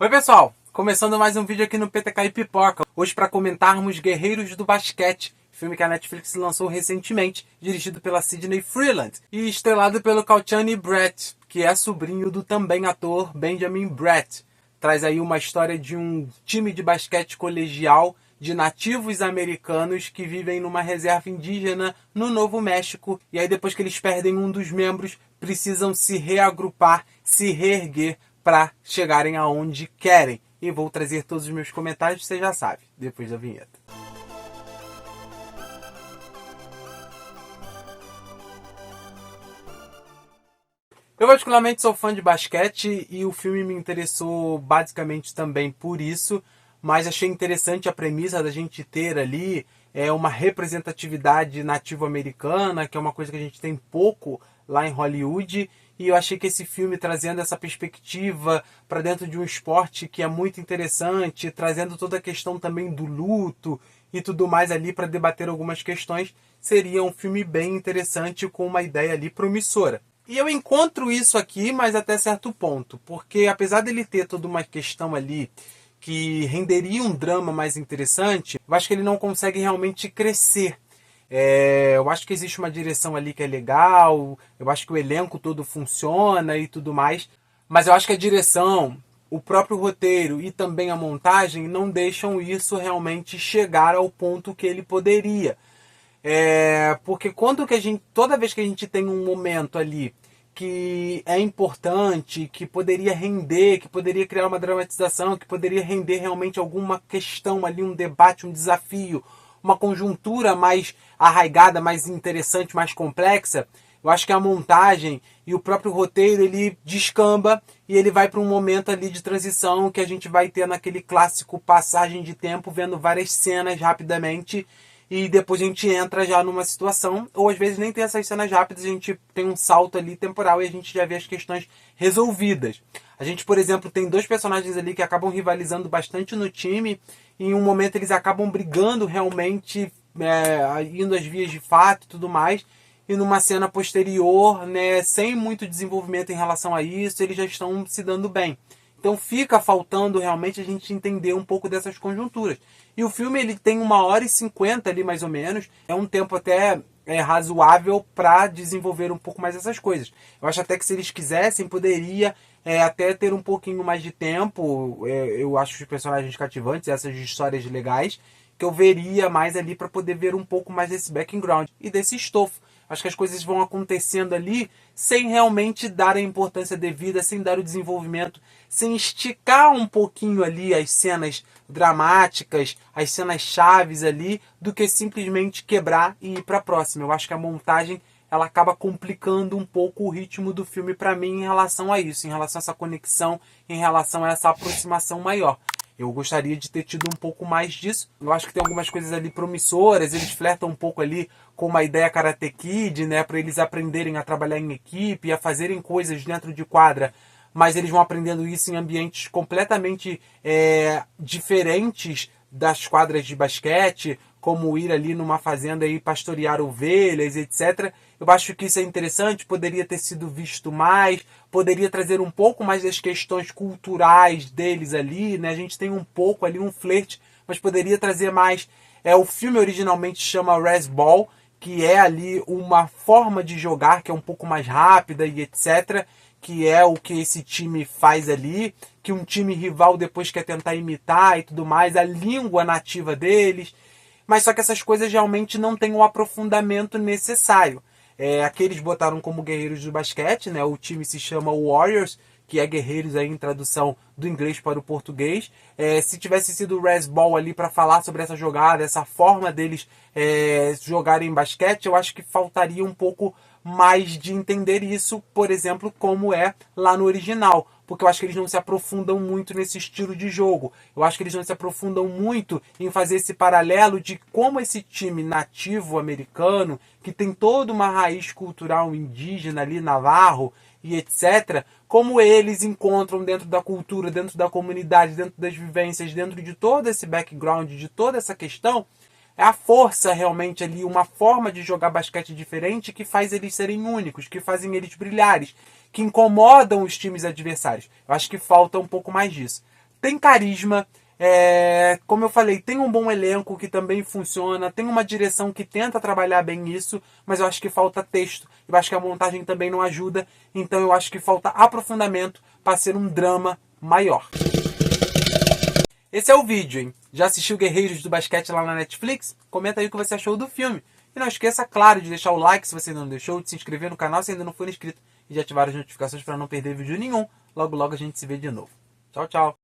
Oi pessoal, começando mais um vídeo aqui no PTK e Pipoca. Hoje para comentarmos Guerreiros do Basquete, filme que a Netflix lançou recentemente, dirigido pela Sydney Freeland e estrelado pelo Kalchani Brett, que é sobrinho do também ator Benjamin Bratt. Traz aí uma história de um time de basquete colegial de nativos americanos que vivem numa reserva indígena no Novo México. E aí depois que eles perdem um dos membros, precisam se reagrupar, se reerguer para chegarem aonde querem. E vou trazer todos os meus comentários, você já sabe, depois da vinheta. Eu particularmente sou fã de basquete e o filme me interessou basicamente também por isso, mas achei interessante a premissa da gente ter ali uma representatividade nativo-americana, que é uma coisa que a gente tem pouco lá em Hollywood, e eu achei que esse filme trazendo essa perspectiva para dentro de um esporte que é muito interessante, trazendo toda a questão também do luto e tudo mais ali para debater algumas questões, seria um filme bem interessante com uma ideia ali promissora. E eu encontro isso aqui, mas até certo ponto, porque apesar dele ter toda uma questão ali que renderia um drama mais interessante, eu acho que ele não consegue realmente crescer. Eu acho que existe uma direção ali que é legal, eu acho que o elenco todo funciona e tudo mais, mas eu acho que a direção, o próprio roteiro e também a montagem não deixam isso realmente chegar ao ponto que ele poderia. Porque toda vez que a gente tem um momento ali que é importante, que poderia render, que poderia criar uma dramatização, que poderia render realmente alguma questão ali, um debate, um desafio, uma conjuntura mais arraigada, mais interessante, mais complexa, eu acho que a montagem e o próprio roteiro, ele descamba e ele vai para um momento ali de transição que a gente vai ter naquele clássico passagem de tempo, vendo várias cenas rapidamente, e depois a gente entra já numa situação, ou às vezes nem tem essas cenas rápidas, a gente tem um salto ali temporal e a gente já vê as questões resolvidas. A gente, por exemplo, tem dois personagens ali que acabam rivalizando bastante no time, e em um momento eles acabam brigando realmente, indo às vias de fato e tudo mais, e numa cena posterior, né, sem muito desenvolvimento em relação a isso, eles já estão se dando bem. Então fica faltando realmente a gente entender um pouco dessas conjunturas. E o filme ele tem 1h50 ali mais ou menos. É um tempo até razoável para desenvolver um pouco mais essas coisas. Eu acho até que se eles quisessem, poderia até ter um pouquinho mais de tempo. Eu acho os personagens cativantes, essas histórias legais, que eu veria mais ali para poder ver um pouco mais desse background e desse estofo. Acho que as coisas vão acontecendo ali sem realmente dar a importância devida, sem dar o desenvolvimento, sem esticar um pouquinho ali as cenas dramáticas, as cenas chaves ali, do que simplesmente quebrar e ir para a próxima. Eu acho que a montagem ela acaba complicando um pouco o ritmo do filme para mim em relação a isso, em relação a essa conexão, em relação a essa aproximação maior. Eu gostaria de ter tido um pouco mais disso. Eu acho que tem algumas coisas ali promissoras. Eles flertam um pouco ali com uma ideia Karate Kid, né? Para eles aprenderem a trabalhar em equipe, a fazerem coisas dentro de quadra. Mas eles vão aprendendo isso em ambientes completamente diferentes das quadras de basquete, como ir ali numa fazenda e pastorear ovelhas, etc. Eu acho que isso é interessante, poderia ter sido visto mais, poderia trazer um pouco mais das questões culturais deles ali, né? A gente tem um pouco ali, um flerte, mas poderia trazer mais. O filme originalmente chama Resball, que é ali uma forma de jogar que é um pouco mais rápida e etc., que é o que esse time faz ali, que um time rival depois quer tentar imitar e tudo mais, a língua nativa deles, mas só que essas coisas realmente não têm o aprofundamento necessário. Aqui eles botaram como Guerreiros do Basquete, né? O time se chama Warriors, que é Guerreiros aí em tradução do inglês para o português. Se tivesse sido o Resball ali para falar sobre essa jogada, essa forma deles jogarem basquete, eu acho que faltaria um pouco mais de entender isso, por exemplo, como é lá no original. Porque eu acho que eles não se aprofundam muito nesse estilo de jogo. Eu acho que eles não se aprofundam muito em fazer esse paralelo de como esse time nativo americano, que tem toda uma raiz cultural indígena ali, navarro e etc., como eles encontram dentro da cultura, dentro da comunidade, dentro das vivências, dentro de todo esse background, de toda essa questão, é a força realmente ali, uma forma de jogar basquete diferente que faz eles serem únicos, que fazem eles brilhares, que incomodam os times adversários. Eu acho que falta um pouco mais disso. tem carisma, como eu falei, tem um bom elenco que também funciona, tem uma direção que tenta trabalhar bem isso, mas eu acho que falta texto, eu acho que a montagem também não ajuda, então eu acho que falta aprofundamento para ser um drama maior. Esse é o vídeo, hein? Já assistiu Guerreiros do Basquete lá na Netflix? Comenta aí o que você achou do filme. E não esqueça, claro, de deixar o like se você ainda não deixou, de se inscrever no canal se ainda não for inscrito e de ativar as notificações para não perder vídeo nenhum. Logo, logo a gente se vê de novo. Tchau, tchau!